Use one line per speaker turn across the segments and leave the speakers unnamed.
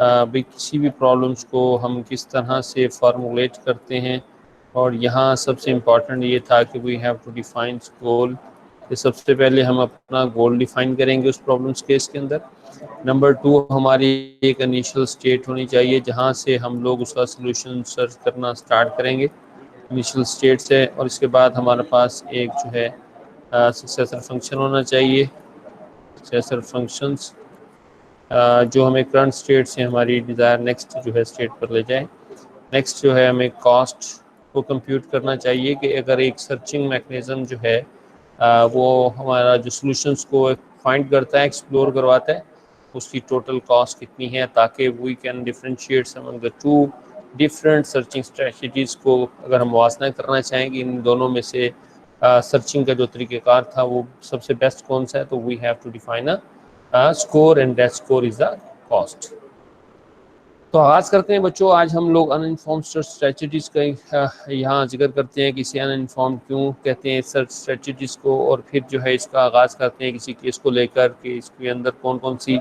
भी किसी भी प्रॉब्लम्स को हम किस तरह से फार्मूलेट करते हैं। और यहाँ सबसे इम्पॉर्टेंट ये था कि वी हैव टू डिफाइन गोल, कि सबसे पहले हम अपना गोल डिफाइन करेंगे उस प्रॉब्लम्स केस के अंदर। नंबर 2, हमारी एक इनिशियल स्टेट होनी चाहिए जहाँ से हम लोग उसका सोल्यूशन सर्च करना स्टार्ट करेंगे, इनिशियल स्टेट से। और इसके बाद हमारे पास एक जो है सक्सेसर फंक्शन होना चाहिए, सक्सेसर फंक्शंस जो हमें करंट स्टेट से हमारी डिज़ायर नेक्स्ट जो है स्टेट पर ले जाए। नेक्स्ट जो है हमें कॉस्ट को कंप्यूट करना चाहिए कि अगर एक सर्चिंग मैकेनिज़्म जो है वो हमारा जो सॉल्यूशंस को फाइंड करता है, एक्सप्लोर करवाता है, उसकी टोटल कॉस्ट कितनी है, ताकि we can differentiate among the two different searching strategies को। अगर हम मुआवजा करना चाहेंगे इन दोनों में से सर्चिंग का जो तरीक़ेकार था वो सबसे बेस्ट कौन सा है, तो we have to define a score and that score is the cost. तो आगाज़ करते हैं बच्चों। आज हम लोग अनइन्फॉर्म्ड सर्च स्ट्रेटजीज़ का यहाँ जिक्र करते हैं, किसी अनइन्फॉर्म्ड क्यों कहते हैं सर्च स्ट्रेटजीज़ को, और फिर जो है इसका आगाज़ करते हैं किसी केस को लेकर कि इसके अंदर कौन कौन सी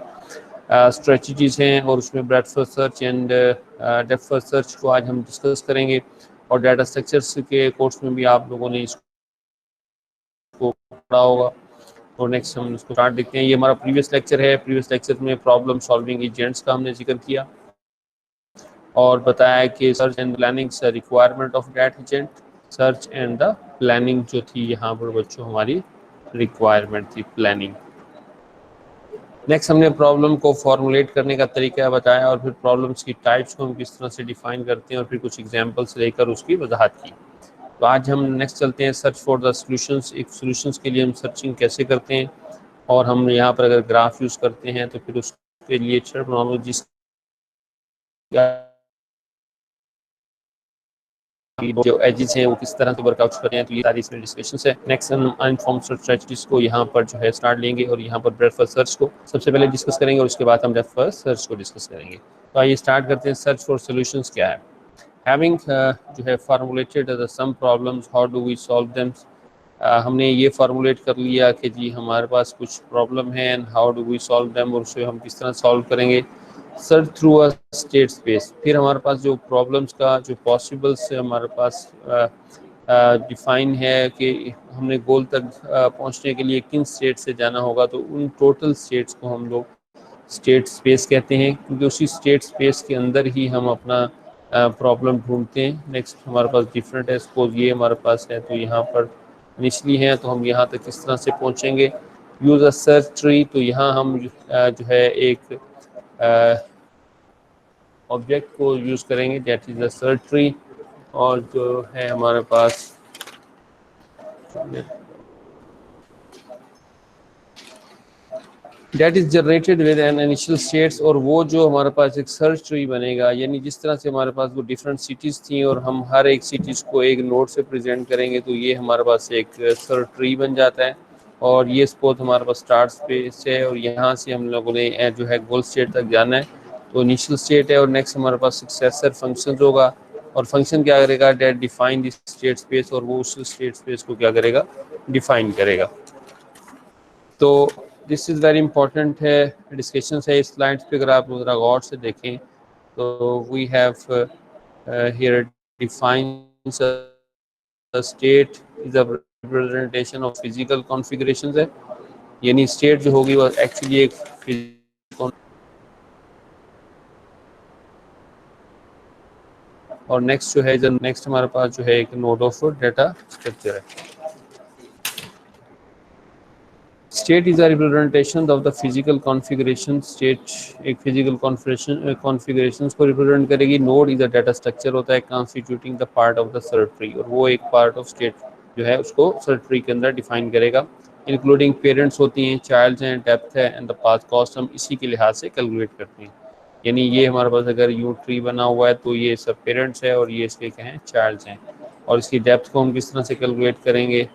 स्ट्रेटजीज़ हैं, और उसमें breadth first search and depth first search को आज हम डिस्कस करेंगे। और डाटा स्ट्रक्चर्स के कोर्स में भी आप लोगों ने इसको पढ़ा होगा। और नेक्स्ट हम इसको स्टार्ट देखते हैं। ये हमारा प्रीवियस लेक्चर है। प्रीवियस लेक्चर में प्रॉब्लम सॉल्विंग एजेंट्स का हमने जिक्र किया और बताया कि search and planning requirement of that agent, search and the planning जो थी यहाँ पर बच्चों हमारी रिक्वायरमेंट थी, प्लानिंग। नेक्स्ट हमने प्रॉब्लम को फॉर्मुलेट करने का तरीका बताया और फिर प्रॉब्लम्स की टाइप्स को हम किस तरह से डिफाइन करते हैं और फिर कुछ एग्जांपल्स लेकर उसकी वजाहत की। तो आज हम नेक्स्ट चलते हैं सर्च फॉर द सॉल्यूशंस। एक सॉल्यूशंस के लिए हम सर्चिंग कैसे करते हैं, और हम यहाँ पर अगर ग्राफ यूज़ करते हैं तो फिर उसके लिए टर्मिनोलॉजीज जो एजेस हैं वो किस तरह से वर्कआउट करते हैं, तो ये सारी इसमें डिस्कशंस है। नेक्स्ट हम अनइन्फॉर्म्ड सर्च स्ट्रेटजीज को यहाँ पर जो है स्टार्ट लेंगे और यहाँ पर ब्रेडथ फर्स्ट सर्च को सबसे पहले डिस्कस करेंगे और उसके बाद हम डेप्थ फर्स्ट सर्च को डिस्कस करेंगे। तो आइए स्टार्ट करते हैं। सर्च फॉर सॉल्यूशंस क्या है। हैविंग जो है formulated some problems, how do we solve them. हमने ये फार्मूलेट कर लिया कि जी हमारे पास कुछ प्रॉब्लम है and how do we solve them, और उसे हम किस तरह सॉल्व करेंगे। Search through a state space, फिर हमारे पास जो प्रॉब्लम्स का जो पॉसिबल्स हमारे पास डिफाइन है कि हमने गोल तक पहुंचने के लिए किन स्टेट से जाना होगा, तो उन टोटल स्टेट्स को हम लोग स्टेट स्पेस कहते हैं, क्योंकि उसी स्टेट स्पेस के अंदर ही हम अपना प्रॉब्लम ढूंढते हैं। नेक्स्ट हमारे पास डिफरेंट है, सपोज ये हमारे पास है तो यहाँ पर इनिशली है, तो हम यहाँ तक किस तरह से पहुँचेंगे। यूज़ अ सर्च ट्री, तो यहाँ हम जो है एक ऑब्जेक्ट को यूज़ करेंगे that is a search tree, और जो है हमारे पास that is generated with an initial states, और वो जो हमारे पास एक सर्च ट्री बनेगा, यानी जिस तरह से हमारे पास वो डिफरेंट सिटीज़ थी और हम हर एक सिटीज़ को एक नोड से प्रेजेंट करेंगे, तो ये हमारे पास एक सर्च ट्री बन जाता है। और ये स्पोज हमारे पास स्टार्ट स्पेस है और यहाँ से हम लोगों ने जो है गोल स्टेट तक जाना है, तो इनिशियल स्टेट है। और नेक्स्ट हमारे पास सक्सेसर फंक्शन होगा, और फंक्शन क्या करेगा, that define this state space, और वो उस स्टेट स्पेस को क्या करेगा, डिफाइन करेगा। तो दिस इज़ वेरी इंपॉर्टेंट है, डिस्कशन है इस स्लाइड्स पे अगर आप ज़रा गौर से देखें तो we have here defines the state is a representation of physical configurations है, यानी स्टेट जो होगी वो एक्चुअली एक फिजिकल। और नेक्स्ट जो है नेक्स्ट हमारे पास जो है एक नोड ऑफ डाटा स्ट्रक्चर है। State is a representation of the physical configuration. State एक फिजिकल कॉन्फ़िगरेशन को रिप्रेजेंट करेगी। Node is a data structure होता है constituting the part of the search tree, और वो एक पार्ट ऑफ स्टेट जो है उसको सर्च ट्री के अंदर डिफाइन करेगा। इंक्लूडिंग पेरेंट्स होती हैं, चाइल्ड्स हैं, डेप्थ है एंड द पाथ कॉस्ट हम इसी के लिहाज से कैलकुलेट करते हैं। यानी ये हमारे पास अगर यू ट्री बना हुआ है तो ये सब पेरेंट्स है और ये इसके क्या हैं, चाइल्ड्स हैं। और इसकी डेप्थ को हम किस तरह से कैलकुलेट करेंगे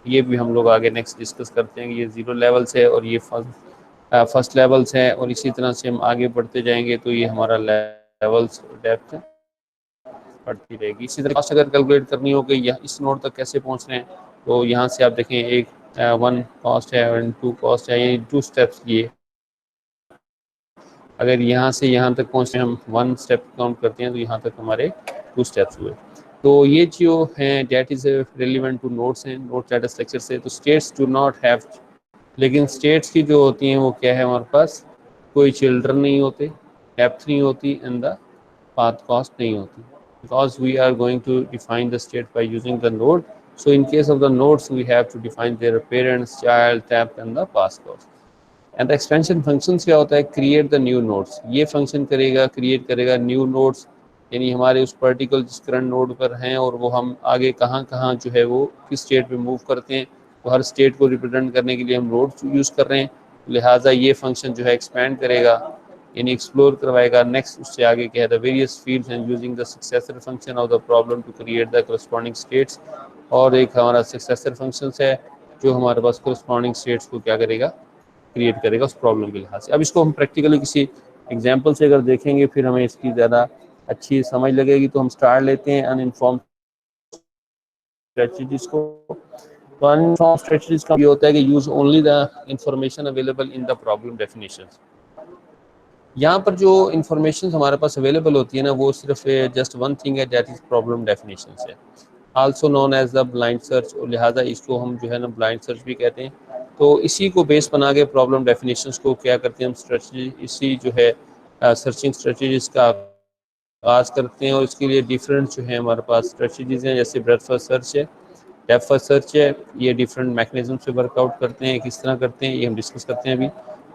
ये भी हम लोग आगे नेक्स्ट डिस्कस करते हैं। ये 0 लेवल्स है और ये फर्स्ट लेवल्स है, और इसी तरह से हम आगे बढ़ते जाएंगे तो ये हमारा लेवल्स डेप्थ बढ़ती रहेगी। इसी तरह कॉस्ट अगर कैलकुलेट करनी हो कि इस नोड तक कैसे पहुंच रहे हैं, तो यहाँ से आप देखें एक 1 कॉस्ट है और 2 कॉस्ट है, ये 2 स्टेप्स लिए अगर यहाँ से यहाँ तक पहुँचने हम 1 स्टेप काउंट करते हैं तो यहाँ तक हमारे 2 स्टेप्स हुए। तो ये जो हैं that is relevant two nodes हैं, नोड डाटा स्ट्रक्चर से। तो स्टेट्स डू नॉट हैव, लेकिन स्टेट्स की जो होती हैं वो क्या है, हमारे पास कोई चिल्ड्रन नहीं होते, डेप्थ नहीं होती, एंड द path cost नहीं होती, because we are going to define the state by using the node. So in case of the nodes we have to define their parents, child, depth and the path cost. And expansion functions क्या होता है, create the new nodes, ये function करेगा, create करेगा new nodes, यानी हमारे उस particular जिस करंट नोड पर हैं और वो हम आगे कहाँ कहाँ जो है वो किस स्टेट में मूव करते हैं, तो हर स्टेट को रिप्रेजेंट करने के लिए हम नोड यूज़ कर रहे हैं, लिहाजा ये फंक्शन जो है एक्सपैंड करेगा, यानी एक्सप्लोर करवाएगा। नेक्स्ट उससे आगे क्या है, the various fields and using the successor function of the problem to create the corresponding states. और एक हमारा सक्सेसर फंक्शन है जो हमारे पास करस्पॉन्डिंग स्टेट्स को क्या करेगा, क्रिएट करेगा उस प्रॉब्लम के लिहाज से। अब इसको हम प्रैक्टिकली किसी एग्जाम्पल से अगर देखेंगे फिर हमें इसकी ज़्यादा अच्छी समझ लगेगी। तो हम स्टार्ट लेते हैं अनइन्फॉर्म्ड स्ट्रेटजीज को। तो अनइन्फॉर्म्ड स्ट्रेटजीज का ये होता है कि use only the information available in the problem definitions. यहाँ पर जो इंफॉर्मेशन हमारे पास अवेलेबल होती है ना, वो सिर्फ जस्ट वन थिंग है, दैट इज प्रॉब्लम डेफिनेशंस है, also known as the blind search, और लिहाजा इसको हम जो है ना ब्लाइंड सर्च भी कहते हैं। तो इसी को बेस बना के प्रॉब्लम डेफिनेशंस को क्या करते हैं हम, स्ट्रेटजी, इसी जो है सर्चिंग स्ट्रेटजीज का आगाज करते हैं। और इसके लिए डिफरेंट जो है हमारे पास स्ट्रेटजीज हैं, जैसे ब्रेथ फर्स्ट सर्च है, डेप्थ फर्स्ट सर्च है, ये डिफरेंट मैकेनिज्म से वर्कआउट करते हैं, किस तरह करते हैं ये हम डिस्कस करते हैं अभी।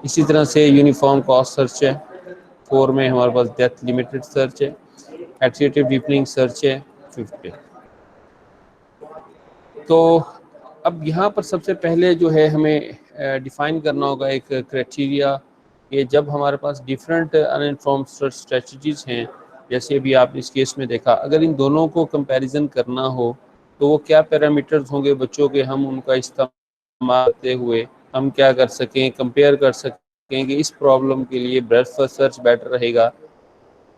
इसी तरह से यूनिफॉर्म कॉस्ट सर्च है, 4 में हमारे पास डेप्थ लिमिटेड सर्च है, एट्रिब्यूटिव डीपनिंग सर्च है 5 पे। तो अब यहाँ पर सबसे पहले जो है हमें डिफाइन करना होगा एक क्राइटेरिया, कि जब हमारे पास डिफरेंट अनइन्फॉर्म्ड सर्च स्ट्रेटजीज हैं, जैसे अभी आप इस केस में देखा, अगर इन दोनों को कंपैरिजन करना हो तो वो क्या पैरामीटर्स होंगे बच्चों के, हम उनका इस्तेमाल करते हुए हम क्या कर सकें, कंपेयर कर सकें कि इस प्रॉब्लम के लिए ब्रेथ फर्स्ट सर्च बेटर रहेगा,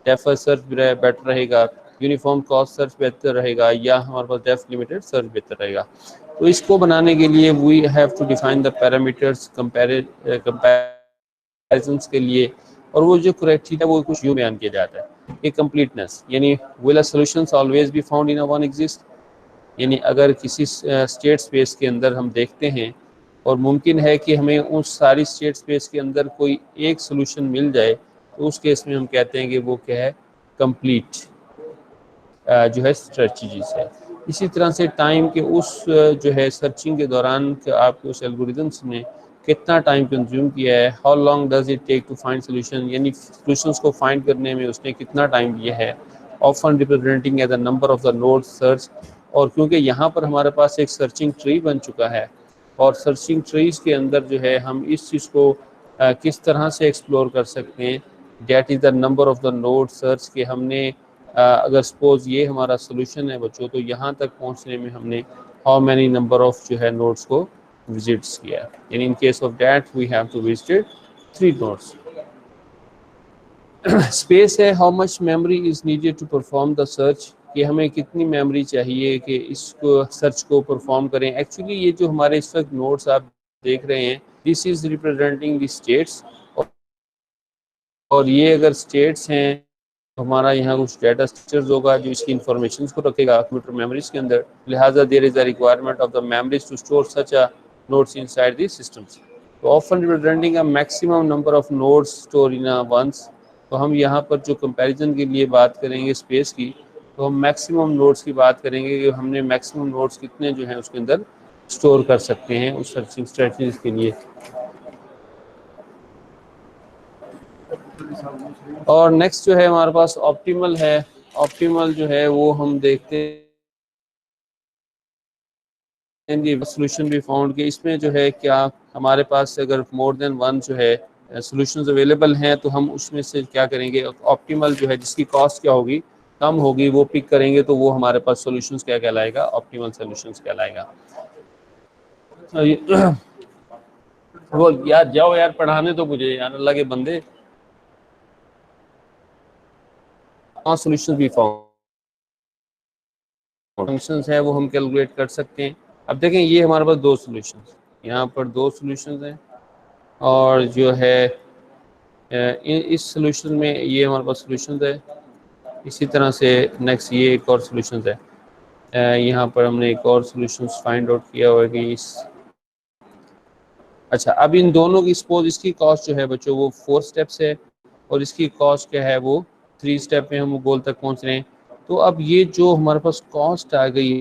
डेप्थ फर्स्ट सर्च बेटर रहेगा, यूनिफॉर्म कॉस्ट सर्च बेहतर रहेगा, या हमारे पास डेप्थ लिमिटेड सर्च बेहतर रहेगा। तो इसको बनाने के लिए we have to define the parameters comparisons के लिए। और वो जो क्राइटेरिया वो कुछ यूं बयान किया जाता है कि कंप्लीटनेस, यानी will a solutions always be found in a one exist, यानी अगर किसी स्टेट स्पेस के अंदर हम देखते हैं और मुमकिन है कि हमें उस सारी स्टेट स्पेस के अंदर कोई एक सोल्यूशन मिल जाए, तो उस केस में हम कहते हैं कि वो क्या है, कंप्लीट जो है स्ट्रेटजीज है। इसी तरह से टाइम के उस जो है सर्चिंग के दौरान आपके उस एल्गोरिदम्स ने कितना टाइम कंज्यूम किया है, how long does it take to find solution, यानी सोल्यूशंस को फाइंड करने में उसने कितना टाइम लिया है, often representing as the number of the node search. और क्योंकि यहाँ पर हमारे पास एक सर्चिंग ट्री बन चुका है, और सर्चिंग ट्रीज के अंदर जो है हम इस चीज़ को किस तरह से एक्सप्लोर कर सकते हैं, that is the number of the node search, के हमने अगर सपोज ये हमारा सोल्यूशन है बच्चों, तो यहाँ तक पहुँचने में हमने हाउ मैनी नंबर ऑफ जो है नोड्स को विजिट्स किया, यानी in case of that we have to visit 3 nodes. Space है, how much memory is needed to perform the search, कि हमें कितनी मेमोरी चाहिए कि इसको सर्च को परफॉर्म करें। एक्चुअली ये जो हमारे इस वक्त नोड्स आप देख रहे हैं, this is representing the states, और ये अगर स्टेट्स हैं तो हमारा यहाँ कुछ डाटा स्ट्रक्चर्स होगा जो इसकी इंफॉर्मेशन को रखेगा कंप्यूटर मेमोरीज के अंदर, लिहाजा there is a requirement of the memories to store such a nodes inside the systems. तो often representing a maximum number of nodes store in a once. तो हम यहाँ पर जो कंपैरिजन के लिए बात करेंगे स्पेस की, तो हम मैक्सिमम नोड्स की बात करेंगे कि हमने मैक्सिमम नोड्स कितने जो हैं उसके अंदर स्टोर कर सकते हैं उस सर्चिंग स्ट्रेटजीज के लिए। और नेक्स्ट जो है हमारे पास ऑप्टिमल है, ऑप्टिमल जो है वो हम देखते हैं सोल्यूशन भी फाउंड, के इसमें जो है क्या हमारे पास अगर मोर देन वन जो है सोल्यूशंस अवेलेबल हैं, तो हम उसमें से क्या करेंगे, ऑप्टिमल जो है जिसकी कॉस्ट क्या होगी, कम होगी, वो पिक करेंगे, तो वो हमारे पास सोल्यूशंस क्या कहलाएगा, ऑप्टिमल सोल्यूशंस कहलाएगा। वो यार जाओ यार पढ़ाने तो मुझे यार, अल्लाह के बंदे, सोल्यूशंस भी फाउंड फंक्शंस है वो हम कैलकुलेट कर सकते हैं। अब देखें ये हमारे पास 2 सॉल्यूशंस, यहाँ पर 2 सॉल्यूशंस हैं, और जो है इस सोल्यूशन में ये हमारे पास सोल्यूशन है। इसी तरह से नेक्स्ट ये एक और सोल्यूशन है। यहाँ पर हमने एक और सोल्यूशन फाइंड आउट किया हुआ है कि अच्छा, अब इन दोनों की सपोज इसकी कॉस्ट जो है बच्चों वो 4 स्टेप्स है और इसकी कॉस्ट क्या है वो 3 स्टेप में हम गोल तक पहुंच रहे हैं। तो अब ये जो हमारे पास कॉस्ट आ गई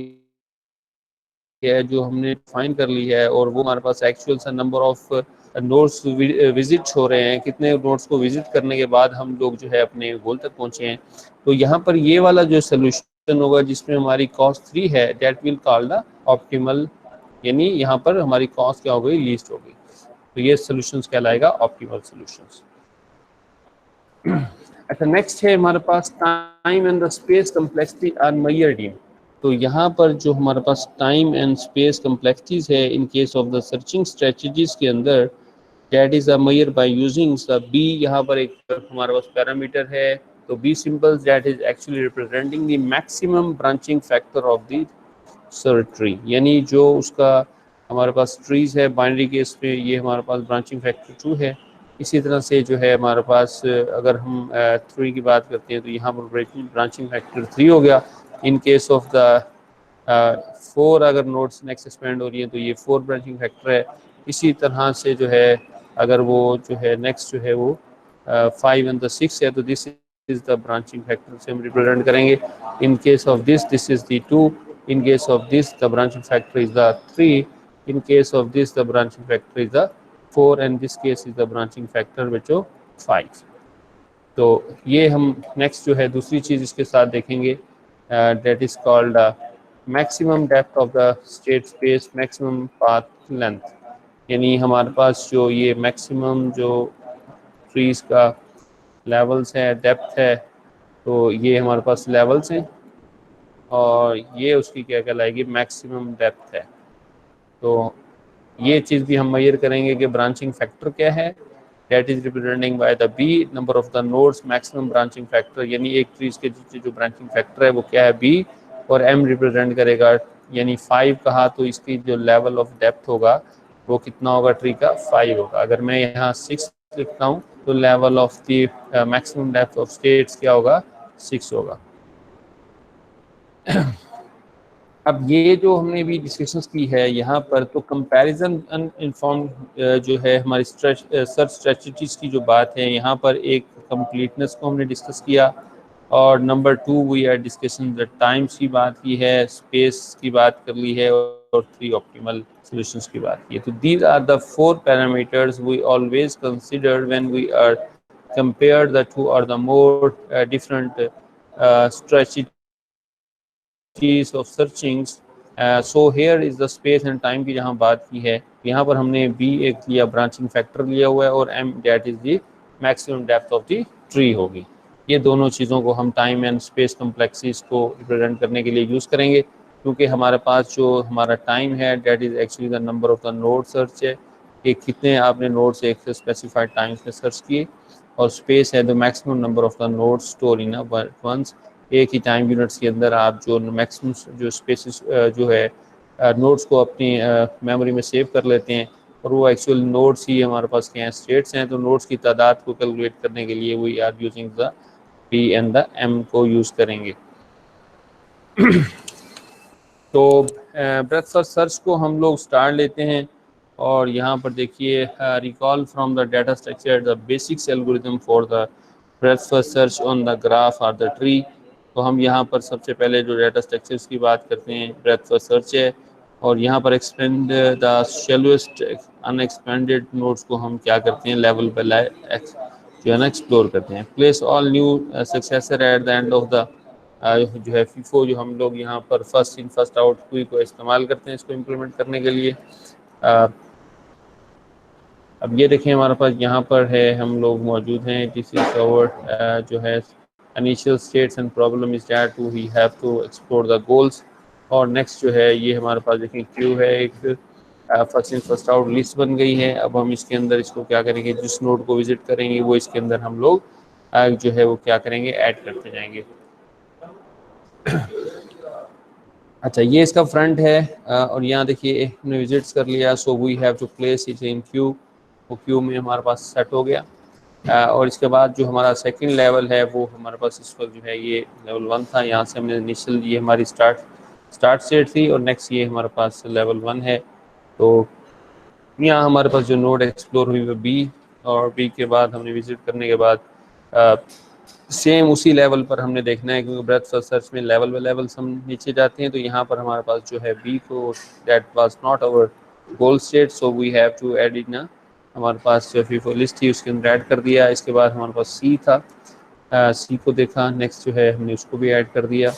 है जो हमने फाइन कर ली है और वो हमारे पास एक्चुअल सा नंबर ऑफ नोट्स विजिट हो रहे हैं, कितने नोट्स को विजिट करने के बाद हम लोग जो है अपने गोल तक पहुंचे हैं। तो यहाँ पर ये वाला जो सोल्यूशन होगा जिसमें हमारी कॉस्ट 3 है, that will called the optimal, यानी यहाँ पर हमारी कॉस्ट क्या हो गई, लीस्ट हो गई। तो ये सोल्यूशंस कहलाएगा ऑप्टिमल सोल्यूशंस। अच्छा, नेक्स्ट है हमारे पास time and the space complexity are measured in. तो यहाँ पर जो हमारे पास टाइम एंड स्पेस कम्प्लेक्सिटीज है in case of the searching strategies के अंदर, that is a measure by using the B. यहाँ पर एक हमारे पास पैरामीटर है, तो B symbols that is actually representing the maximum branching factor of the search tree, यानी जो उसका हमारे पास ट्रीज है बाइनरी केस में ये हमारे पास ब्रांचिंग फैक्टर 2 है। इसी तरह से जो है हमारे पास अगर हम 3 की बात करते हैं तो यहाँ पर ब्रांचिंग फैक्टर 3 हो गया। इन केस ऑफ द 4 अगर नोड्स नेक्स्ट एक्सपेंड हो रही है तो ये 4 ब्रांचिंग फैक्टर है। इसी तरह से जो है अगर वो जो है नेक्स्ट जो है वो 5 एंड द 6 है तो this is the branching factor से हम रिप्रेजेंट करेंगे। इन case of this is the 2, in case of this the branching factor is the 3, in case of this the branching factor is the 4 and this case is the branching factor which is 5। तो ये हम next जो है दूसरी चीज़ इसके साथ देखेंगे, that is called maximum depth of the state space, maximum path length, यानी हमारे पास जो ये मैक्सिमम जो ट्रीज का लेवल्स है, डेप्थ है, तो ये हमारे पास लेवल्स हैं और ये उसकी क्या कहलाएगी, मैक्सिमम डेप्थ है। तो ये चीज़ भी हम मेजर करेंगे कि ब्रांचिंग फैक्टर क्या है, that is representing by the B number of the nodes maximum branching factor, यानी एक ट्रीज के जो ब्रांचिंग फैक्टर है वो क्या है, बी, और एम रिप्रेजेंट करेगा, यानी 5 कहा तो इसकी जो लेवल ऑफ डेप्थ होगा वो कितना होगा, ट्री का 5 होगा। अगर मैं यहाँ 6 लिखता हूँ तो level of the maximum depth of states क्या होगा, 6 होगा। अब ये जो हमने भी डिस्कशंस की है यहाँ पर, तो कंपैरिजन अनइन्फॉर्म्ड जो है हमारी सर्च स्ट्रेटजीज की जो बात है, यहाँ पर एक कंप्लीटनेस को हमने डिस्कस किया और number 2 we are discussion the times की बात की है, स्पेस की बात कर ली है और 3 ऑप्टिमल सॉल्यूशंस की बात की है। तो these are the 4 parameters we always consider when we are compare the 2 और the more different strategy of searchings। so here is the space and time की जहाँ बात की है, यहाँ पर हमने b एक लिया ब्रांचिंग फैक्टर लिया हुआ है और m that is the maximum depth of the tree होगी। ये दोनों चीज़ों को हम टाइम एंड स्पेस कम्प्लेक्सिटीज को रिप्रेजेंट करने के लिए यूज़ करेंगे, क्योंकि हमारे पास जो हमारा टाइम है that is actually the number of the node search है कि कितने आपने नोड से एक स्पेसिफाइड टाइम में सर्च किए, और स्पेस है the maximum number of the node store in once, एक ही टाइम यूनिट्स के अंदर आप जो मैक्सिमम जो स्पेसिस जो है नोड्स को अपनी मेमोरी में सेव कर लेते हैं, और वो एक्चुअल नोड्स ही हमारे पास क्या हैं, स्टेट्स हैं। तो नोड्स की तादाद को कैलकुलेट करने के लिए we are using the P and the M को यूज़ करेंगे। तो ब्रेथ फर्स्ट सर्च को हम लोग स्टार्ट लेते हैं और यहाँ पर देखिए recall from the data structure the basics algorithm for the breadth first search on the graph और द ट्री। तो हम यहाँ पर सबसे पहले जो डाटा स्ट्रक्चर्स की बात करते हैं ब्रेथ फर्स्ट सर्च है, और यहाँ पर एक्सपेंड द शेलोएस्ट अनएक्सपेंडेड नोड्स को हम क्या करते हैं, लेवल बाय जो है ना एक्सप्लोर करते हैं। Place all new successor at the end of the जो है फीफो, जो हम लोग यहाँ पर फर्स्ट इन फर्स्ट आउट क्वी को इस्तेमाल करते हैं इसको इम्प्लीमेंट करने के लिए। अब ये देखें हमारे पास यहाँ पर है, हम लोग मौजूद हैं, दिस इज आवर जो है initial states and problem is that we have to explore the goals। और नेक्स्ट जो है ये हमारे पास देखें क्यू है, एक first in first out list बन गई है। अब हम इसके अंदर इसको क्या करेंगे, जिस नोड को विजिट करेंगे वो इसके अंदर हम लोग जो है वो क्या करेंगे, ऐड करते जाएंगे। अच्छा, ये इसका फ्रंट है और यहाँ देखिए हमने विजिट्स कर लिया, so we have to place it in queue. वो क्यू में हमारे पास सेट हो गया। और इसके बाद जो हमारा सेकंड लेवल है वो हमारे पास इस वक्त जो है ये लेवल 1 था। यहाँ से हमने इनिशियल ये हमारी स्टार्ट स्टेट थी और नेक्स्ट ये हमारे पास लेवल 1 है। तो यहाँ हमारे पास जो नोड एक्सप्लोर हुई वो बी, और बी के बाद हमने विजिट करने के बाद सेम उसी लेवल पर हमने देखना है, क्योंकि ब्रेथ फर्स्ट सर्च में लेवल बाय लेवल हम नीचे जाते हैं। तो यहाँ पर हमारे पास जो है बी को that was not our goal state, so we have to add in ना, हमारे पास जो फीफो लिस्ट थी उसके अंदर ऐड कर दिया। इसके बाद हमारे पास सी था, सी को देखा, नेक्स्ट जो है हमने उसको भी ऐड कर दिया,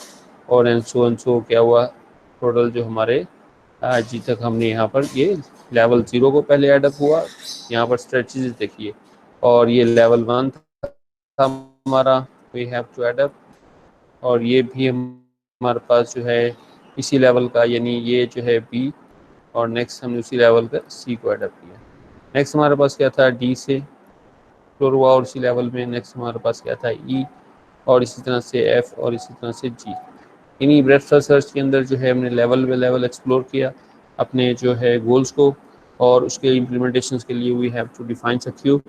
और एंड सो क्या हुआ, टोटल जो हमारे जी तक हमने यहाँ पर ये लेवल 0 को पहले एडअप हुआ। यहाँ पर स्ट्रेचेज देखिए, और ये लेवल 1 था हमारा, वी हैव टू एडअप, और ये भी हमारे पास जो है इसी लेवल का, यानी ये जो है बी, और नेक्स्ट हमने उसी लेवल का सी को एडअप किया। नेक्स्ट हमारे पास क्या था, डी से एक्सप्लोर हुआ, और इसी लेवल में नेक्स्ट हमारे पास क्या था, ई, और इसी तरह से एफ, और इसी तरह से जी। इन्हीं ब्रेथ फर्स्ट सर्च के अंदर जो है हमने लेवल बाय लेवल एक्सप्लोर किया अपने जो है गोल्स को, और उसके इम्प्लीमेंटेशन के लिए we have to define a queue,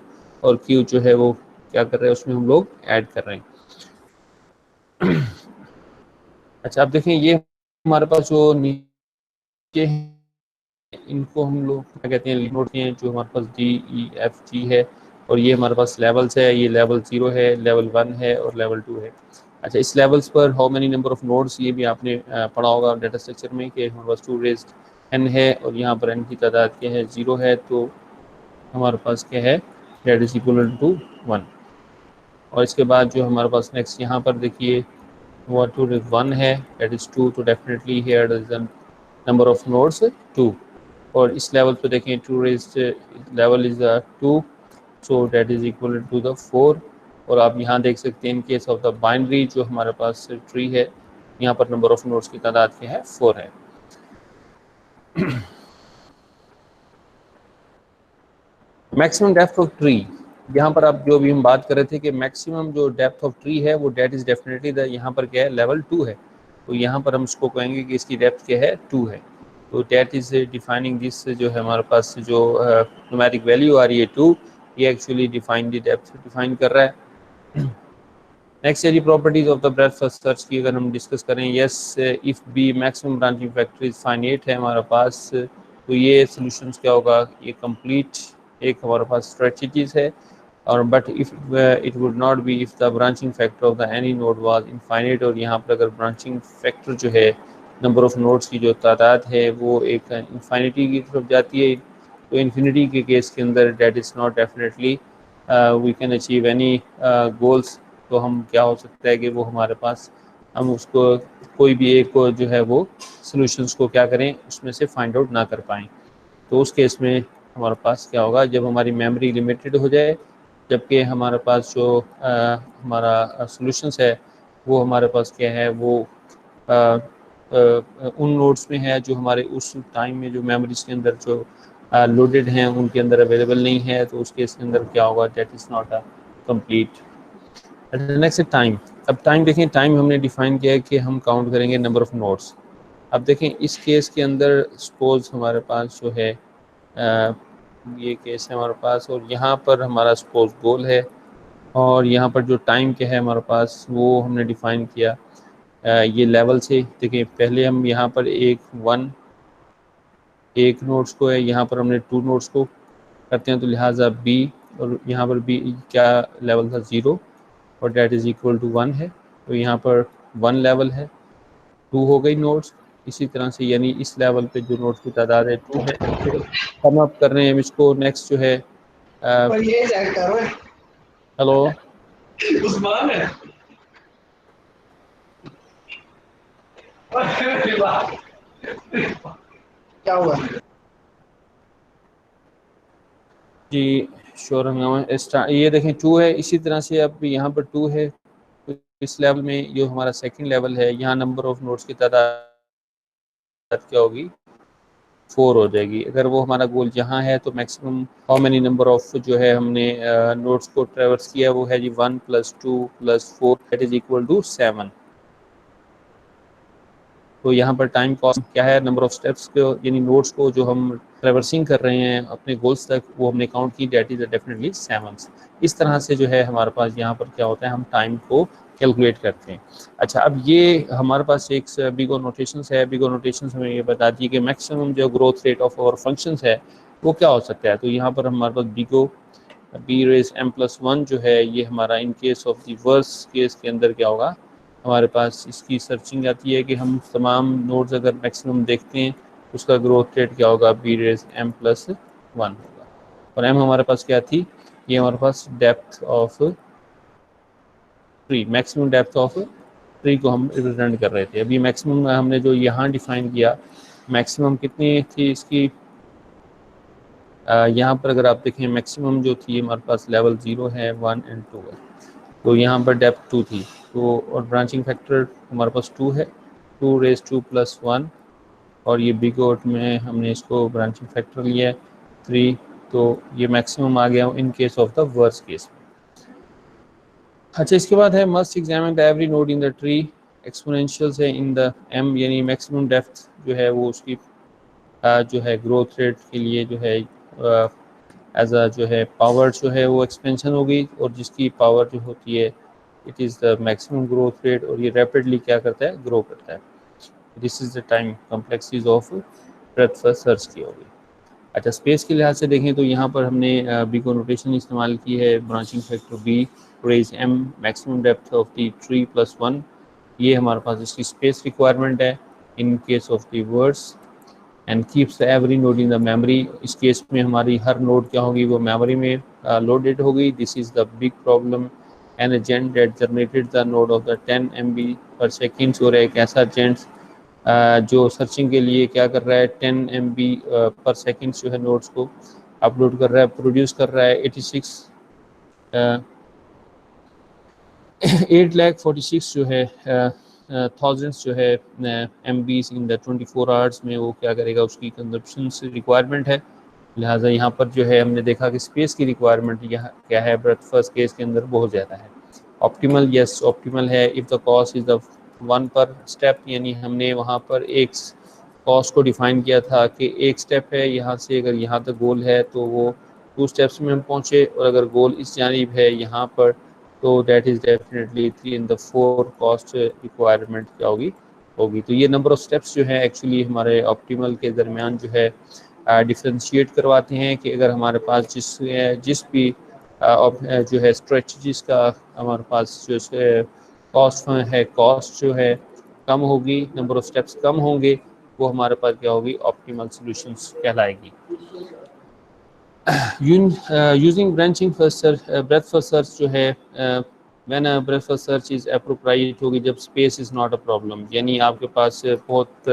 और क्यू जो है वो क्या कर रहे हैं, उसमें हम लोग ऐड कर रहे हैं। अच्छा, अब देखें ये हमारे पास जो नीचे इनको हम लोग क्या कहते हैं, नोट हैं, जो हमारे पास डी ई एफ जी है, और ये हमारे पास लेवल्स है, ये लेवल 0 है, लेवल 1 है, और लेवल 2 है। अच्छा, इस लेवल्स पर how many number of nodes, ये भी आपने पढ़ा होगा डेटा स्ट्रक्चर में कि हमारे पास 2 रेज़्ड n है, और यहाँ पर n की तादाद क्या है, 0 है, तो हमारे पास क्या है, दैट इज इक्वल टू 1। और इसके बाद जो हमारे पास नेक्स्ट यहाँ पर देखिए वो 2 रेज़ 1 है, दैट इज़ 2, तो definitely here is the number of nodes 2। और इस लेवल पे देखें 2 raised level is 2, so that is equal to the 4। और आप यहाँ देख सकते हैं in case of the binary जो हमारे पास ट्री है, यहाँ पर नंबर ऑफ नोड्स की तादाद क्या है, 4 है। मैक्सिमम डेप्थ ऑफ ट्री, यहाँ पर आप जो भी हम बात कर रहे थे कि मैक्सिमम जो डेप्थ ऑफ ट्री है वो डेट इज डेफिनेटली द, यहाँ पर क्या है, लेवल 2 है, तो यहाँ पर हम इसको कहेंगे कि इसकी डेप्थ क्या है, 2 है। तो डेट इज डिफाइनिंग दिस, जो है हमारे पास जो न्यूमेरिक वैल्यू आ रही है 2, ये actually define the depth define कर रहा है। नेक्स्ट है जी properties of the breadth first search की अगर हम डिस्कस करें, yes if B maximum branching factor is finite है हमारे पास, तो ये सॉल्यूशंस क्या होगा, ये कंप्लीट एक हमारे पास स्ट्रेटजीज है, और but if it would not be if the branching factor of the any node was infinite, और यहाँ पर अगर ब्रांचिंग फैक्टर जो है नंबर ऑफ नोड्स की जो तादाद है वो एक इनफाइनिटी की तरफ जाती है, तो इन्फिनिटी के केस के अंदर that is not definitely we can achieve any goals. तो हम क्या हो सकता है कि वो हमारे पास हम उसको कोई भी एक को जो है वो सॉल्यूशंस को क्या करें, उसमें से फाइंड आउट ना कर पाएँ। तो उस केस में हमारे पास क्या होगा, जब हमारी मेमोरी लिमिटेड हो जाए, जबकि हमारे पास जो हमारा सॉल्यूशंस है वो हमारे पास क्या है, वो उन नोड्स में है जो हमारे उस टाइम में जो मेमोरीज के अंदर जो लोडेड हैं उनके अंदर अवेलेबल नहीं है, तो उस केस के अंदर क्या होगा, that is not a complete. Next time, अब टाइम देखें, टाइम हमने डिफाइन किया है कि हम काउंट करेंगे नंबर ऑफ नोड्स। अब देखें इस केस के अंदर सपोज हमारे पास जो है ये केस है हमारे पास, और यहाँ पर हमारा सपोज गोल है, और यहाँ पर जो टाइम क्या है हमारे पास वो हमने डिफाइन किया ये लेवल से। देखिए पहले हम यहाँ पर एक नोट्स को है, यहाँ पर हमने 2 नोट्स को करते हैं, तो लिहाजा बी, और यहाँ पर बी क्या लेवल था, 0, और डेट इज़ इक्वल टू 1 है, तो यहाँ पर 1 लेवल है, 2 हो गई नोट्स। इसी तरह से यानी इस लेवल पे जो नोट्स की तादाद है 2 है। हम अप कर रहे हैं हम इसको, नेक्स्ट जो है हेलो उस्मान है क्या हुआ जी, शोर हंगामा ये देखें 2 है, इसी तरह से अब यहाँ पर 2 है, तो इस लेवल में जो हमारा सेकंड लेवल है, यहाँ नंबर ऑफ नोट्स की तादाद क्या होगी, 4 हो जाएगी। अगर वो हमारा गोल यहाँ है तो maximum how many number of जो है हमने नोट्स को ट्रेवर्स किया वो है जी 1 + 2 + 4 दैट इज इक्वल टू 7। तो यहाँ पर टाइम कॉस्ट क्या है, नंबर ऑफ स्टेप्स को यानी नोड्स को जो हम ट्रेवर्सिंग कर रहे हैं अपने गोल्स तक, वो हमने काउंट की, डेट इज डेफिनेटली 7। इस तरह से जो है हमारे पास यहाँ पर क्या होता है, हम टाइम को कैलकुलेट करते हैं। अच्छा, अब ये हमारे पास एक बिगो नोटेशंस है। बिगो नोटेशंस हमें ये बताती है कि मैक्सिमम जो growth rate of our functions है वो क्या हो सकता है। तो यहाँ पर हमारे पास बिगो बी रेज m+1 जो है ये हमारा इन case of the worst case के अंदर क्या होगा, हमारे पास इसकी सर्चिंग आती है कि हम तमाम नोड्स अगर मैक्सिमम देखते हैं उसका ग्रोथ रेट क्या होगा, बी रेज m+1 होगा। और m हमारे पास क्या थी, ये हमारे पास depth of tree, maximum depth of tree को हम रिप्रेजेंट कर रहे थे। अभी मैक्सिमम हमने जो यहाँ डिफाइन किया, मैक्सिमम कितनी थी इसकी, यहाँ पर अगर आप देखें मैक्सिमम जो थी हमारे पास लेवल 0 है, 1 एंड 2 है। तो यहाँ पर डेप्थ 2 थी, तो और ब्रांचिंग फैक्टर हमारे पास 2 है, 2⁻2+1, और ये बिग ओट में हमने इसको ब्रांचिंग फैक्टर लिया है 3। तो ये मैक्सिमम आ गया इन case of the worst case. अच्छा, इसके बाद है must examine the every node in the tree, exponential है इन द m, यानी मैक्सिमम डेप्थ जो है वो उसकी जो है ग्रोथ रेट के लिए जो है एज अ जो है पावर जो है वो एक्सपेंशन होगी, और जिसकी पावर जो होती है it is the maximum growth rate, और ये रैपिडली क्या करता है, ग्रो करता है। This is the time complexities of breath first search की होगी। अच्छा, स्पेस के लिहाज से देखें तो यहाँ पर हमने बी को नोटेशन इस्तेमाल की है, branching factor B raise m, maximum depth of the tree +1, ये हमारे पास इसकी स्पेस रिक्वायरमेंट है in case of the words, and keeps every node in the memory. इस केस में हमारी हर नोड क्या होगी, वो मेमोरी में लोडेड होगी। This is the big problem, an agent that generated the node of the 10 MB/s, और एक ऐसा एजेंट जो सर्चिंग के लिए क्या कर रहा है, 10 MB/s जो है नोड्स को अपलोड कर रहा है, प्रोड्यूस कर रहा है 8,46 जो है थाउजेंड्स जो है MBs इन द 24 आवर्स में, वो क्या करेगा, उसकी कंजप्शन रिक्वायरमेंट है। लिहाजा यहाँ पर जो है हमने देखा कि स्पेस की रिक्वायरमेंट यहाँ क्या है, ब्रेथ फर्स्ट केस के अंदर बहुत ज़्यादा है। ऑप्टिमल, यस ऑप्टिमल है if the cost is the 1 पर स्टेप, यानी हमने वहाँ पर एक कॉस्ट को डिफाइन किया था कि एक स्टेप है यहाँ से, अगर यहाँ तक गोल है तो वो 2 स्टेप्स में हम पहुँचे, और अगर गोल इस जानिब है यहाँ पर तो that is definitely 3 in the 4 cost requirement क्या होगी। तो ये नंबर ऑफ स्टेप्स जो है एक्चुअली हमारे ऑप्टिमल के दरमियान जो है डिफ्रेंशिएट करवाते हैं कि अगर हमारे पास जिस भी जो है स्ट्रेटजीज का हमारे पास जो कॉस्ट है, कॉस्ट जो है कम होगी, नंबर ऑफ स्टेप्स कम होंगे, वो हमारे पास क्या होगी, ऑप्टिमल सॉल्यूशंस कहलाएगी। Using branching breadth first search जो है, when breadth first search is appropriate होगी जब space is not a problem, यानी आपके पास बहुत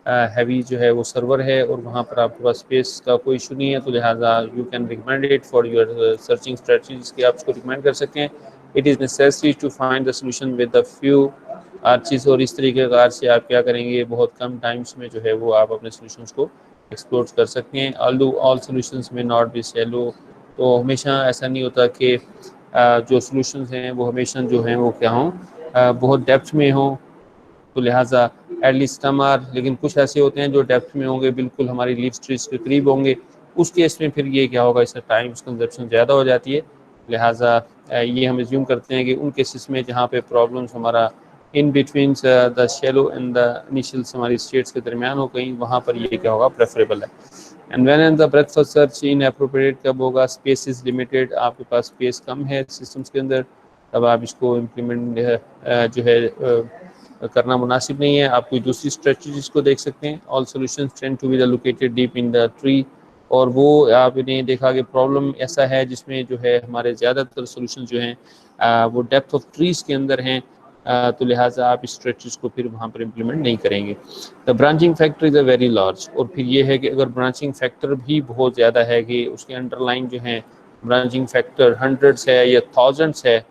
हैवी जो है वो सर्वर है और वहाँ पर आपके पास स्पेस का कोई इशू नहीं है, तो लिहाजा you can recommend it for your searching strategies के, आप इसको रिकमेंड कर सकते हैं। It is necessary to find the solution with the few arches, और इस तरीके कार से आप क्या करेंगे, बहुत कम टाइम्स में जो है वो आप अपने सोल्यूशंस को एक्सप्लोर कर सकते हैं। ऑल्दो ऑल सोल्यूशंस में नॉट बी शैलो, तो हमेशा ऐसा नहीं होता कि जो सोल्यूशंस हैं वो हमेशा जो हैं वो क्या हों, बहुत डेप्थ में हों, तो लिहाजा एटलीस्ट कम आर, लेकिन कुछ ऐसे होते हैं जो डेप्थ में होंगे, बिल्कुल हमारी लीफ स्ट्रीज के करीब होंगे, उस केस में फिर ये क्या होगा, इससे टाइम कंजप्शन ज़्यादा हो जाती है। लिहाजा ये हम एज्यूम करते हैं कि उन केसेस में जहाँ पे प्रॉब्लम्स हमारा in between the shallow and the initials हमारी स्टेट्स के दरमियान हो गई, वहाँ पर ये क्या होगा, प्रेफरेबल है। And when and the breadth first search in appropriate कब होगा, स्पेस इज़ लिमिटेड, आपके पास स्पेस कम है सिस्टम्स के अंदर, तब आप इसको इम्प्लीमेंट जो है करना मुनासिब नहीं है। आप कोई दूसरी स्ट्रेटजीज को देख सकते हैं। All solutions tend to be located deep in the tree, और वो आपने देखा कि प्रॉब्लम ऐसा है जिसमें जो है हमारे ज़्यादातर सॉल्यूशन जो हैं वो डेप्थ ऑफ ट्रीज के अंदर हैं, तो लिहाजा आप इस स्ट्रेटजीज को फिर वहाँ पर इम्प्लीमेंट नहीं करेंगे। The branching factor is a very large, और फिर ये है कि अगर ब्रांचिंग फैक्टर भी बहुत ज़्यादा है कि उसके अंडरलाइन जो है ब्रांचिंग फैक्टर हंड्रेड्स है या थाउजेंड्स है,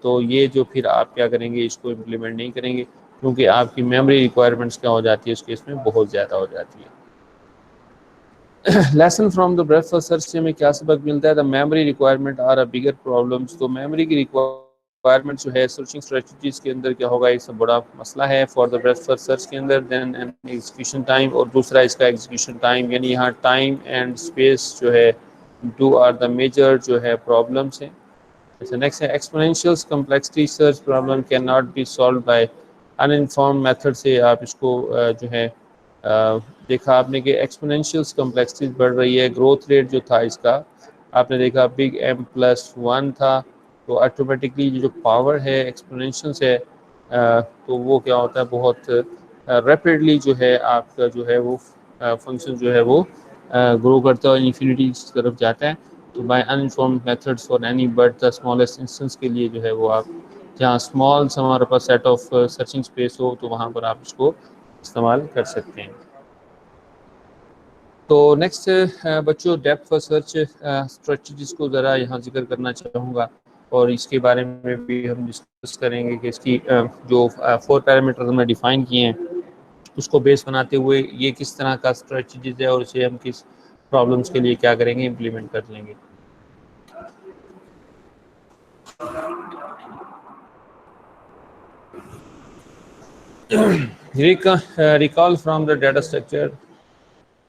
तो ये जो फिर आप क्या करेंगे, इसको इम्प्लीमेंट नहीं करेंगे, क्योंकि आपकी मेमोरी रिक्वायरमेंट्स क्या हो जाती है उसके इसमें बहुत ज़्यादा हो जाती है। Lesson from the breadth first search से हमें क्या सबक मिलता है, the memory requirement are a bigger problems, तो मेमोरी की रिक्वायरमेंट रिक्वायरमेंट जो है सर्चिंग स्ट्रेटजीज के अंदर क्या होगा, एक सब बड़ा मसला है for the breadth first search के अंदर। देन एग्जीक्यूशन टाइम, और दूसरा इसका एग्जीक्यूशन टाइम, यानी यहाँ टाइम एंड स्पेस जो है टू आर द मेजर जो है प्रॉब्लम्स हैं। अच्छा, नेक्स्ट है exponential complexity search problem can not be solve by uninformed method से आप इसको जो है देखा आपने कि एक्सपोनेंशियल कम्प्लेक्सिटी बढ़ रही है। ग्रोथ रेट जो था इसका आपने देखा बिग M+1 था, तो ऑटोमेटिकली जो पावर है एक्सपोनेंशियल से तो वो क्या होता है, बहुत रैपिडली जो है आपका जो है वो फंक्शन जो है वो ग्रो करता है और इन्फिनिटी की तरफ जाता है। तो by uninformed methods for any but the smallest instance के लिए जो है वो आप जहाँ स्मॉल हमारे पास सेट ऑफ सर्चिंग स्पेस हो तो वहाँ पर आप इसको इस्तेमाल कर सकते हैं। तो नेक्स्ट बच्चों डेप्थ फर्स्ट सर्च स्ट्रेटजीज को ज़रा यहाँ जिक्र करना चाहूँगा और इसके बारे में भी हम डिस्कस करेंगे कि इसकी जो 4 पैरामीटर हमने डिफाइन किए हैं उसको बेस बनाते हुए ये किस तरह का स्ट्रेटजीज है और इसे हम किस प्रॉब्लम्स के लिए क्या करेंगे, इम्प्लीमेंट कर लेंगे। Recall from the data structure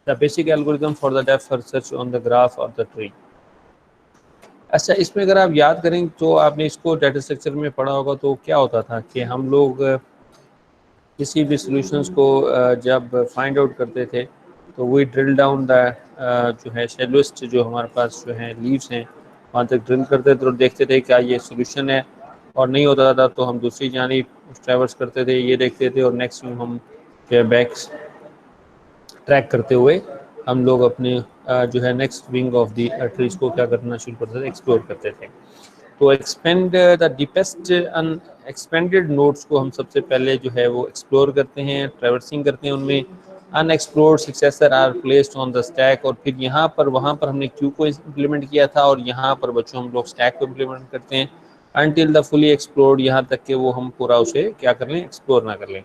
the basic algorithm for the depth first search on the graph of the tree। अच्छा, इसमें अगर आप याद करें तो आपने इसको डाटा स्ट्रक्चर में पढ़ा होगा, तो क्या होता था कि हम लोग किसी भी सॉल्यूशंस को जब फाइंड आउट करते थे तो वी ड्रिल डाउन द जो है शेलोस्ट जो हमारे पास जो है लीव्स हैं वहाँ तक ड्रिल करते थे और देखते थे क्या ये सॉल्यूशन है, और नहीं होता था तो हम दूसरी जानिब ट्रैवर्स करते थे, ये देखते थे, और नेक्स्ट हम जो है बैक ट्रैक करते हुए हम लोग अपने जो है next wing of the trees को क्या करना शुरू करते थे, एक्सप्लोर करते थे। तो expand the deepest expanded nodes को हम सबसे पहले जो है वो एक्सप्लोर करते हैं, ट्रैवर्सिंग करते हैं उनमें। Unexplored successor are placed on the stack, और फिर यहाँ पर वहाँ पर हमने क्यू को इम्प्लीमेंट किया था और यहाँ पर बच्चों हम लोग स्टैक को इम्प्लीमेंट करते हैं अनटिल द फुली एक्सप्लोर्ड, यहाँ तक कि वो हम पूरा उसे क्या कर लें, एक्सप्लोर ना कर लें।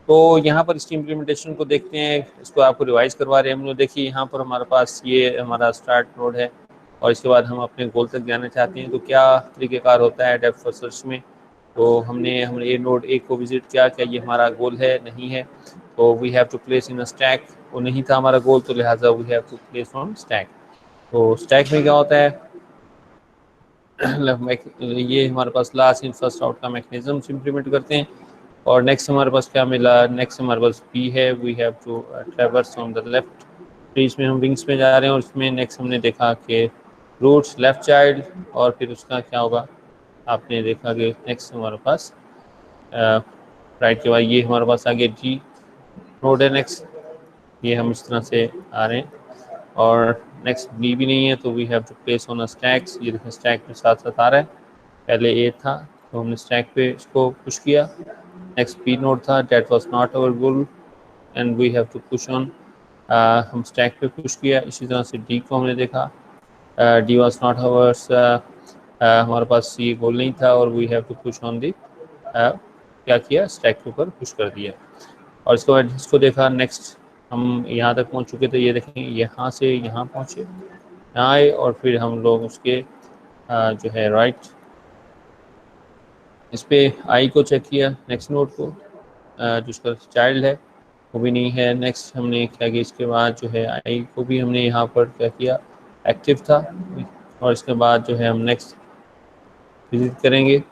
तो यहाँ पर इसकी इम्प्लीमेंटेशन को देखते हैं, इसको आपको रिवाइज करवा रहे हैं हम लोग। देखिए यहाँ पर हमारे पास ये हमारा स्टार्ट नोड है और इसके बाद हम अपने गोल तक जाना चाहते हैं, तो क्या तरीक़ेकार होता है डेप्थ फर्स्ट सर्च में। तो हमने ये नोड एक को विजिट किया, क्या ये हमारा गोल है, नहीं है, तो we have to place in a stack. वो नहीं था हमारा गोल, तो लिहाजा we have to place on stack. तो स्टैक में क्या होता है ये हमारे पास लास्ट इन फर्स्ट आउट का मैकेनिज्म इम्प्लीमेंट करते हैं। और नेक्स्ट हमारे पास क्या मिला, नेक्स्ट हमारे पास बी है, we have to traverse on the left. तो इसमें हम विंग्स में जा रहे हैं और इसमें नेक्स्ट हमने देखा कि रूट्स लेफ्ट चाइल्ड, और फिर उसका क्या होगा, आपने देखा कि नेक्स्ट हमारे पास राइट के बाद ये हमारे पास आगे जी नोड है नेक्स्ट, ये हम इस तरह से आ रहे हैं। और नेक्स्ट बी भी नहीं है तो we have to place on a stacks, ये देखिए स्टैक में साथ साथ आ रहा है, पहले ए था तो हमने स्टैक पे इसको पुश किया। नेक्स्ट बी नोड था, that was not our goal and we have to push on, हम स्टैक पे पुश किया। इसी तरह से डी को हमने देखा, डी वाज नॉट आवर्स, हमारे पास ये गोल नहीं था और we have to push on the, क्या किया, स्टैक के ऊपर पुश कर दिया। और इसके बाद इसको देखा, नेक्स्ट हम यहाँ तक पहुँच चुके थे, ये देखें यहाँ से यहाँ पहुँचे, यहाँ आए और फिर हम लोग उसके जो है राइट इस पे आई को चेक किया, नेक्स्ट नोड को जिसका चाइल्ड है वो भी नहीं है। नेक्स्ट हमने क्या किया, इसके बाद जो है आई को भी हमने यहाँ पर क्या किया, एक्टिव था, और इसके बाद जो है हम नेक्स्ट विजिट करेंगे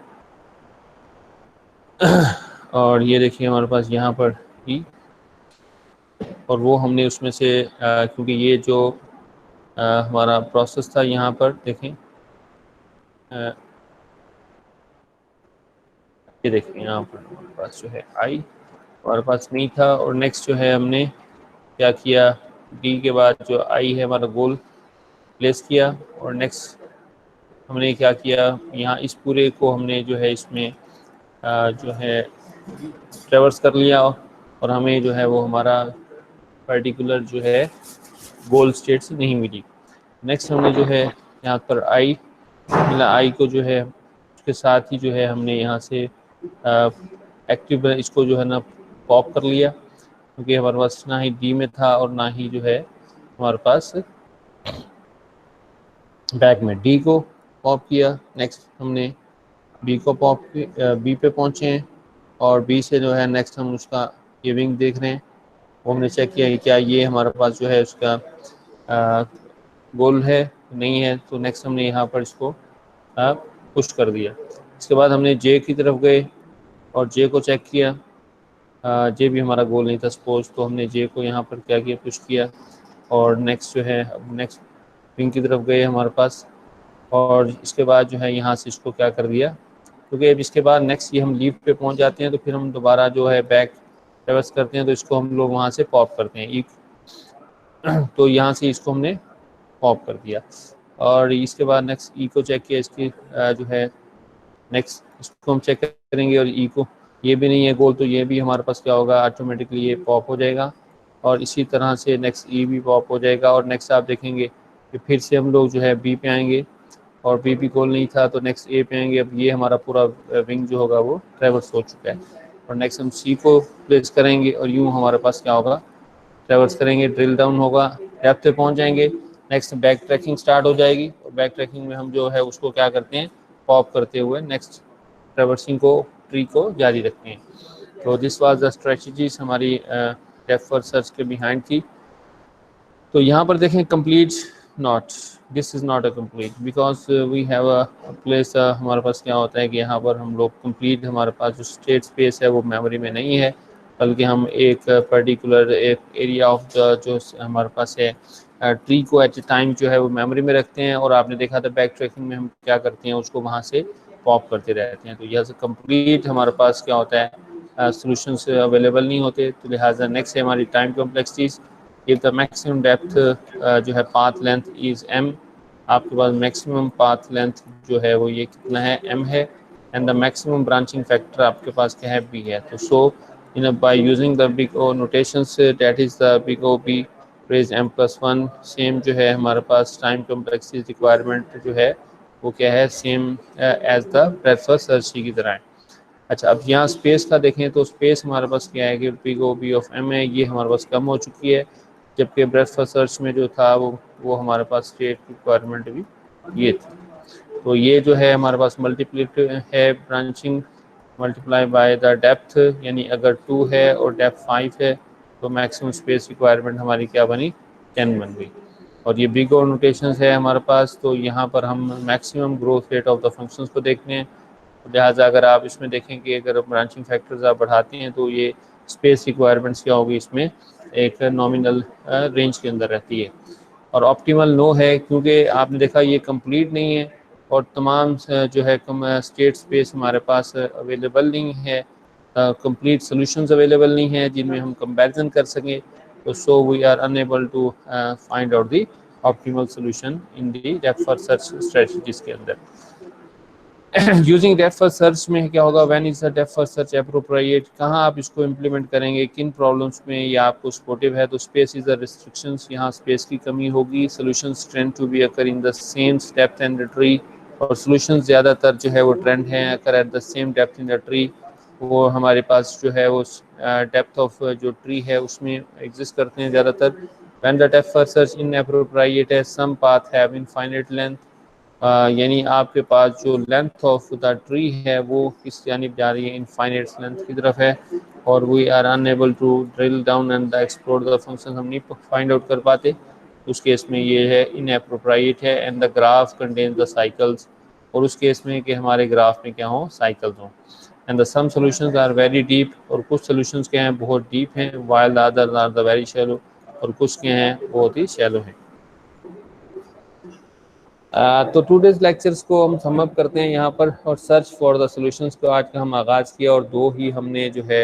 और ये देखिए हमारे पास यहाँ पर ई, और वो हमने उसमें से क्योंकि ये जो हमारा प्रोसेस था यहाँ पर देखें, ये देखें यहाँ पर हमारे पास जो है आई हमारे पास नहीं था। और नेक्स्ट जो है हमने क्या किया, डी के बाद जो आई है हमारा गोल प्लेस किया, और नेक्स्ट हमने क्या किया, यहाँ इस पूरे को हमने जो है इसमें जो है ट्रेवर्स कर लिया और हमें जो है वो हमारा पर्टिकुलर जो है गोल स्टेट से नहीं मिली। नेक्स्ट हमने जो है यहाँ पर आई मिला, आई को जो है उसके साथ ही जो है हमने यहाँ से एक्टिव इसको जो है ना पॉप कर लिया, क्योंकि हमारे पास ना ही डी में था और ना ही जो है हमारे पास बैक में, डी को पॉप किया। नेक्स्ट हमने बी को पॉप बी पे पहुँचे हैं और बी से जो है नेक्स्ट हम उसका ये विंग देख रहे हैं, वो हमने चेक किया कि क्या ये हमारे पास जो है उसका गोल है, नहीं है, तो नेक्स्ट हमने यहाँ पर इसको पुश कर दिया। इसके बाद हमने जे की तरफ गए और जे को चेक किया, जे भी हमारा गोल नहीं था सपोज, तो हमने जे को यहाँ पर क्या किया, पुश किया। और नेक्स्ट जो है नेक्स्ट विंग की तरफ गए हमारे पास, और इसके बाद जो है यहाँ से इसको क्या कर दिया, क्योंकि अब इसके बाद नेक्स्ट ये हम लीव पे पहुँच जाते हैं तो फिर हम दोबारा जो है बैक रिवर्स करते हैं, तो इसको हम लोग वहाँ से पॉप करते हैं तो यहाँ से इसको हमने पॉप कर दिया। और इसके बाद नेक्स्ट ई को चेक किया, इसकी जो है नेक्स्ट इसको हम चेक करेंगे, और ई को ये भी नहीं है गोल, तो ये भी हमारे पास क्या होगा, ऑटोमेटिकली ये पॉप हो जाएगा। और इसी तरह से नेक्स्ट ई भी पॉप हो जाएगा। और नेक्स्ट आप देखेंगे कि फिर से हम लोग जो है बी पे आएंगे, और बी भी गोल नहीं था तो नेक्स्ट ए पे आएंगे। अब ये हमारा पूरा विंग जो होगा वो ट्रेवर्स हो चुका है। और नेक्स्ट हम सी को प्लेस करेंगे और यूँ हमारे पास क्या होगा, ट्रेवर्स करेंगे, ड्रिल डाउन होगा, डेप्थ पे पहुंच जाएंगे। नेक्स्ट बैक ट्रैकिंग स्टार्ट हो जाएगी, और बैक ट्रैकिंग में हम जो है उसको क्या करते हैं, पॉप करते हुए नेक्स्ट ट्रेवर्सिंग को, ट्री को जारी रखते हैं। तो दिस वाज द स्ट्रेटजीज हमारी डेप्थ फर्स्ट सर्च के बिहाइंड थी। तो यहाँ पर देखें complete not, this is not a complete because we have a place, हमारे पास क्या होता है कि यहाँ पर हम लोग कंप्लीट, हमारे पास जो स्टेट स्पेस है वो मेमोरी में नहीं है, बल्कि हम एक पर्टिकुलर एक एरिया ऑफ द जो हमारे पास है ट्री को एट ए टाइम जो है वो मेमोरी में रखते हैं। और आपने देखा था बैक ट्रैकिंग में हम क्या करते हैं, उसको वहाँ से पॉप करते रहते हैं। तो यह कंप्लीट हमारे पास क्या होता है, सॉल्यूशंस अवेलेबल नहीं होते। तो लिहाजा नेक्स्ट है हमारी time complexities. If the maximum depth जो है पाथ लेंथ इज m, आपके पास मैक्सिमम पाथ लेंथ जो है वो ये कितना है, m है। And the maximum branching factor आपके पास क्या है, b है। तो so in by using the big O notations, that is the big O B raise m+1, same जो है हमारे पास टाइम कॉम्प्लेक्सिटी रिक्वायरमेंट जो है वो क्या है, same as the breadth first search की तरह है। अच्छा, अब यहाँ स्पेस का देखें तो स्पेस हमारे पास क्या है कि big O B of m है, ये हमारे पास कम हो चुकी है। जबकि ब्रेथ फर्स्ट सर्च में जो था वो हमारे पास स्टेट रिक्वायरमेंट भी ये थी। तो ये जो है हमारे पास मल्टीप्लिक है branching multiply by the depth, यानी अगर 2 है और डेप्थ 5 है तो मैक्सिमम स्पेस रिक्वायरमेंट हमारी क्या बनी, 10 बन गई। और ये बिग और नोटेशंस है हमारे पास। तो यहाँ पर हम maximum growth rate of the functions को देखते हैं। लिहाजा अगर आप इसमें देखें कि अगर ब्रांचिंग फैक्टर्स आप बढ़ाते हैं तो ये स्पेस रिक्वायरमेंट्स क्या होगी, इसमें एक नॉमिनल रेंज के अंदर रहती है। और ऑप्टिमल नो है क्योंकि आपने देखा ये कंप्लीट नहीं है, और तमाम जो है स्टेट स्पेस हमारे पास अवेलेबल नहीं है, कंप्लीट सॉल्यूशंस अवेलेबल नहीं है जिनमें हम कंपैरिजन कर सकें। तो so we are unable to find out the optimal solution in the depth first search strategies के अंदर। यूजिंग डेप्थ फर्स्ट सर्च में क्या होगा, when is the depth first search appropriate, कहाँ आप इसको इम्प्लीमेंट करेंगे, किन प्रॉब्लम्स में ये आपको सपोर्टिव है। तो स्पेस इज द रिस्ट्रिक्शंस, यहाँ स्पेस की कमी होगी। Solutions trend to be occur in the same depth and the tree, और सॉल्यूशंस ज़्यादातर जो है वो ट्रेंड हैं occur at the same depth in the tree. वो हमारे पास जो है वो डेप्थ ऑफ जो ट्री है उसमें एग्जिस्ट करते हैं ज़्यादातर। When the depth first search inappropriate है, सम पाथ हैव इनफाइनाइट लेंथ, यानी आपके पास जो लेंथ ऑफ द ट्री है वो किस जानिब जा रही है, इनफाइनाइट लेंथ की तरफ है। और we are unable to drill down and explore the function, हम नहीं फाइंड आउट कर पाते। उस केस में ये है इनएप्रोप्रिएट है। And the graph contain the cycles, और उस केस में कि हमारे ग्राफ में क्या हो, साइकिल्स हों। And the some solutions are very deep, और कुछ सॉल्यूशंस क्या हैं, बहुत डीप हैं। While the other are the very shallow, और कुछ क्या हैं, बहुत ही शैलो हैं। तो टू डेज लेक्चर्स को हम सम अप करते हैं यहाँ पर, और सर्च फॉर द सॉल्यूशंस को आज का हम आगाज़ किया, और दो ही हमने जो है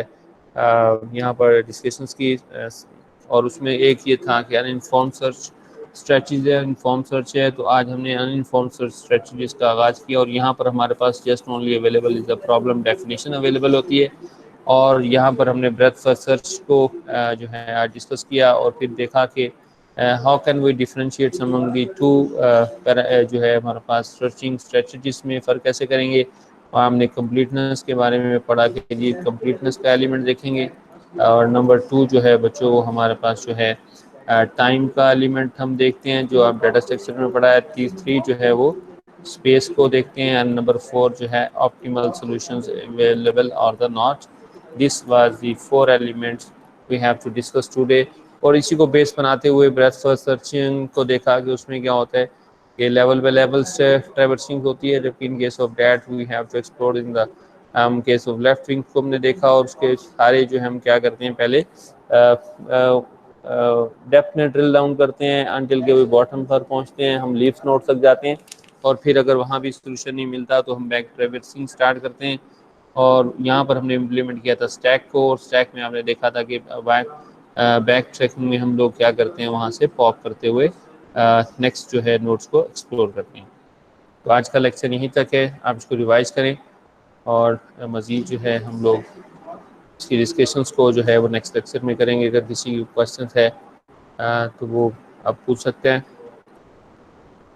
यहाँ पर डिस्कशंस की, और उसमें एक ये था कि अनइन्फॉर्म्ड सर्च स्ट्रेटजीज है, इन्फॉर्म सर्च है। तो आज हमने अनइन्फॉर्म्ड सर्च स्ट्रेटजीज का आगाज़ किया, और यहाँ पर हमारे पास just only available is the problem definition available होती है। और यहाँ पर हमने ब्रेथ फर्स्ट सर्च को जो है आज डिस्कस किया, और फिर देखा कि how can we differentiate among the two जो है हमारे पास सर्चिंग स्ट्रेटजीज में फ़र्क कैसे करेंगे। और हमने कंप्लीटनेस के बारे में पढ़ा कि जी कंप्लीटनेस का एलिमेंट देखेंगे। और नंबर 2 जो है बच्चों हमारे पास जो है टाइम का एलिमेंट हम देखते हैं, जो आप डाटा स्ट्रक्चर में पढ़ा है। 3 जो है वो स्पेस को देखते हैं, एंड नंबर 4 जो है ऑप्टिमल सॉल्यूशंस अवेलेबल और the not. This was the 4 elements we have to discuss today. और इसी को बेस बनाते हुए ब्रेथ फर्स्ट सर्चिंग को देखा कि उसमें क्या होता है कि लेवल बाय लेवल से ट्रैवर्सिंग होती है, जबकि in case of that we have to explore in the case of left wing को हमने देखा, और उसके सारे जो हम क्या करते हैं पहले डेप्थ में ड्रिल डाउन करते हैं अनटिल के वे बॉटम पर पहुंचते हैं, हम लीफ नोड तक जाते हैं, और फिर अगर वहाँ भी सोल्यूशन नहीं मिलता तो हम बैक ट्रैवर्सिंग स्टार्ट करते हैं। और यहाँ पर हमने इम्प्लीमेंट किया था स्टैक को, और स्टैक में आपने देखा था कि बैक ट्रैकिंग में हम लोग क्या करते हैं वहाँ से पॉप करते हुए नेक्स्ट जो है नोट्स को एक्सप्लोर करते हैं। तो आज का लेक्चर यहीं तक है, आप इसको रिवाइज करें, और मज़ीद जो है हम लोग इसकी डिस्कशंस को जो है वो नेक्स्ट लेक्चर में करेंगे। अगर किसी क्वेश्चन है तो वो आप पूछ सकते हैं।